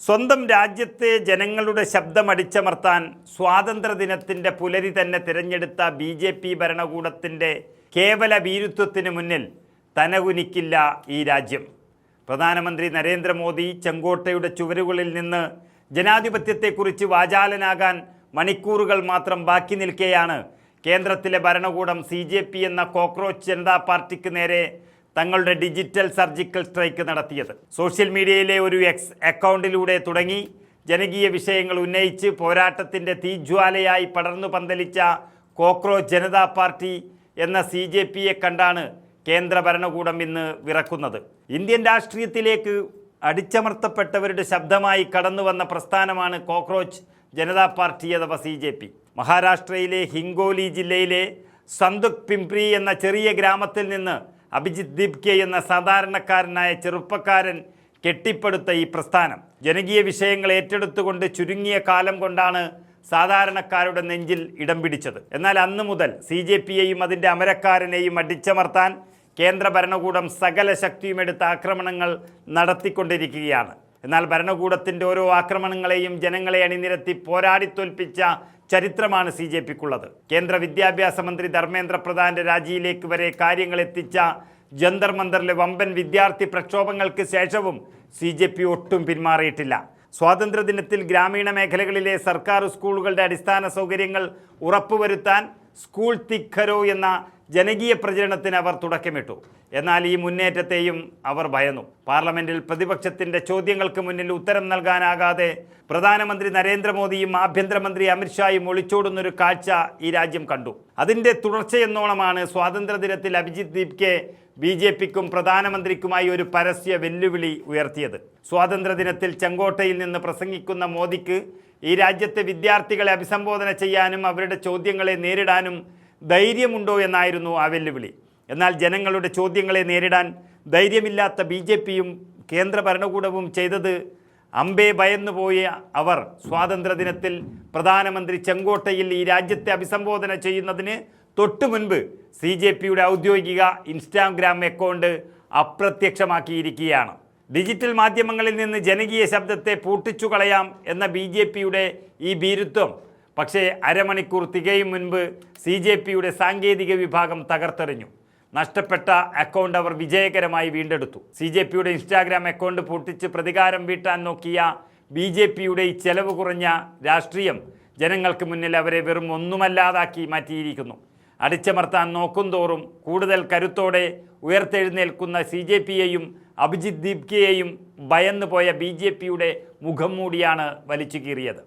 സ്വന്തം രാജ്യത്തെ ജനങ്ങളുടെ ശബ്ദമടിച്ചമർത്താൻ സ്വാതന്ത്ര്യദിനത്തിൻ്റെ പുലരി തന്നെ തിരഞ്ഞെടുത്ത BJP ഭരണകൂടത്തിൻ്റെ കേവല ഭീരുത്വത്തിന് മുന്നിൽ തനകുനിക്കില്ല ഈ രാജ്യം. പ്രധാനമന്ത്രി നരേന്ദ്രമോദി ചെങ്കോട്ടയുടെ ചുവരുകളിൽ നിന്ന് ജനാധിപത്യത്തെക്കുറിച്ച് വാചാലനാകാൻ മണിക്കൂറുകൾ മാത്രം ബാക്കി നിൽക്കെയാണ് കേന്ദ്രത്തിലെ ഭരണകൂടം CJP എന്ന കോക്രോച്ച് ജനതാ പാർട്ടിക്ക് നേരെ തങ്ങളുടെ ഡിജിറ്റൽ സർജിക്കൽ സ്ട്രൈക്ക് നടത്തിയത്. സോഷ്യൽ മീഡിയയിലെ ഒരു എക്സ് അക്കൗണ്ടിലൂടെ തുടങ്ങി ജനകീയ വിഷയങ്ങൾ ഉന്നയിച്ച് പോരാട്ടത്തിൻ്റെ തീജ്വാലയായി പടർന്നു പന്തലിച്ച കോക്രോച്ച് ജനതാ പാർട്ടി എന്ന CJPയെ കണ്ടാണ് കേന്ദ്ര ഭരണകൂടം ഇന്ന് വിറക്കുന്നത്. ഇന്ത്യൻ രാഷ്ട്രീയത്തിലേക്ക് അടിച്ചമർത്തപ്പെട്ടവരുടെ ശബ്ദമായി കടന്നു വന്ന പ്രസ്ഥാനമാണ് കോക്രോച്ച് ജനതാ പാർട്ടി അഥവാ CJP. മഹാരാഷ്ട്രയിലെ ഹിംഗോലി ജില്ലയിലെ സന്തുക് പിംപ്രി എന്ന ചെറിയ ഗ്രാമത്തിൽ നിന്ന് അഭിജിത്ത് ദീപ്കെ എന്ന സാധാരണക്കാരനായ ചെറുപ്പക്കാരൻ കെട്ടിപ്പടുത്ത ഈ പ്രസ്ഥാനം ജനകീയ വിഷയങ്ങൾ ഏറ്റെടുത്തുകൊണ്ട് ചുരുങ്ങിയ കാലം കൊണ്ടാണ് സാധാരണക്കാരുടെ നെഞ്ചിൽ ഇടം പിടിച്ചത്. എന്നാൽ അന്നു മുതൽ CJPയെയും അതിൻ്റെ അമരക്കാരനെയും അടിച്ചമർത്താൻ കേന്ദ്ര ഭരണകൂടം സകല ശക്തിയുമെടുത്ത് ആക്രമണങ്ങൾ നടത്തിക്കൊണ്ടിരിക്കുകയാണ്. എന്നാൽ ഭരണകൂടത്തിൻ്റെ ഓരോ ആക്രമണങ്ങളെയും ജനങ്ങളെ അണിനിരത്തി പോരാടിത്തോൽപ്പിച്ച ചരിത്രമാണ് CJPക്കുള്ളത്. കേന്ദ്ര വിദ്യാഭ്യാസ മന്ത്രി ധർമ്മേന്ദ്ര പ്രധാൻ്റെ രാജിയിലേക്ക് വരെ കാര്യങ്ങൾ എത്തിച്ച ജന്തർ മന്ദറിലെ വമ്പൻ വിദ്യാർത്ഥി പ്രക്ഷോഭങ്ങൾക്ക് ശേഷവും CJP ഒട്ടും പിന്മാറിയിട്ടില്ല. സ്വാതന്ത്ര്യദിനത്തിൽ ഗ്രാമീണ മേഖലകളിലെ സർക്കാർ സ്കൂളുകളുടെ അടിസ്ഥാന സൗകര്യങ്ങൾ ഉറപ്പുവരുത്താൻ സ്കൂൾ തിക്കരോ എന്ന ജനകീയ പ്രചരണത്തിന് അവർ തുടക്കമിട്ടു. എന്നാൽ ഈ മുന്നേറ്റത്തെയും അവർ ഭയന്നു. പാർലമെന്റിൽ പ്രതിപക്ഷത്തിൻ്റെ ചോദ്യങ്ങൾക്ക് മുന്നിൽ ഉത്തരം നൽകാനാകാതെ പ്രധാനമന്ത്രി നരേന്ദ്രമോദിയും ആഭ്യന്തരമന്ത്രി അമിത്ഷായും ഒളിച്ചോടുന്നൊരു കാഴ്ച ഈ രാജ്യം കണ്ടു. അതിൻ്റെ തുടർച്ചയെന്നോണമാണ് സ്വാതന്ത്ര്യദിനത്തിൽ അഭിജിത്ത് ദീപ്കെ BJPക്കും പ്രധാനമന്ത്രിക്കുമായി ഒരു പരസ്യ വെല്ലുവിളി ഉയർത്തിയത്. സ്വാതന്ത്ര്യദിനത്തിൽ ചെങ്കോട്ടയിൽ നിന്ന് പ്രസംഗിക്കുന്ന മോദിക്ക് ഈ രാജ്യത്തെ വിദ്യാർത്ഥികളെ അഭിസംബോധന ചെയ്യാനും അവരുടെ ചോദ്യങ്ങളെ നേരിടാനും ധൈര്യമുണ്ടോ എന്നായിരുന്നു ആ വെല്ലുവിളി. എന്നാൽ ജനങ്ങളുടെ ചോദ്യങ്ങളെ നേരിടാൻ ധൈര്യമില്ലാത്ത BJPയും കേന്ദ്ര ഭരണകൂടവും ചെയ്തത് അമ്പേ ഭയന്നുപോയ അവർ സ്വാതന്ത്ര്യദിനത്തിൽ പ്രധാനമന്ത്രി ചെങ്കോട്ടയിൽ ഈ രാജ്യത്തെ അഭിസംബോധന ചെയ്യുന്നതിന് തൊട്ടു മുൻപ് CJPയുടെ ഔദ്യോഗിക ഇൻസ്റ്റാഗ്രാം അക്കൗണ്ട് അപ്രത്യക്ഷമാക്കിയിരിക്കുകയാണ്. ഡിജിറ്റൽ മാധ്യമങ്ങളിൽ നിന്ന് ജനകീയ ശബ്ദത്തെ പൂട്ടിച്ചു കളയാം എന്ന BJPയുടെ ഈ ഭീരുത്വം പക്ഷേ അരമണിക്കൂർ തികയും മുൻപ് CJPയുടെ സാങ്കേതിക വിഭാഗം തകർത്തെറിഞ്ഞു. നഷ്ടപ്പെട്ട അക്കൗണ്ട് അവർ വിജയകരമായി വീണ്ടെടുത്തു. CJPയുടെ ഇൻസ്റ്റാഗ്രാം അക്കൗണ്ട് പൂട്ടിച്ച് പ്രതികാരം വീട്ടാൻ നോക്കിയ BJPയുടെ ഈ ചെലവ് കുറഞ്ഞ രാഷ്ട്രീയം ജനങ്ങൾക്ക് മുന്നിൽ അവരെ വെറും ഒന്നുമല്ലാതാക്കി മാറ്റിയിരിക്കുന്നു. അടിച്ചമർത്താൻ നോക്കുംതോറും കൂടുതൽ കരുത്തോടെ ഉയർത്തെഴുന്നേൽക്കുന്ന CJPയെയും അഭിജിത്ത് ദീപ്കയെയും ഭയന്നുപോയ BJPയുടെ മുഖം മൂടിയാണ് വലിച്ചു കീറിയത്.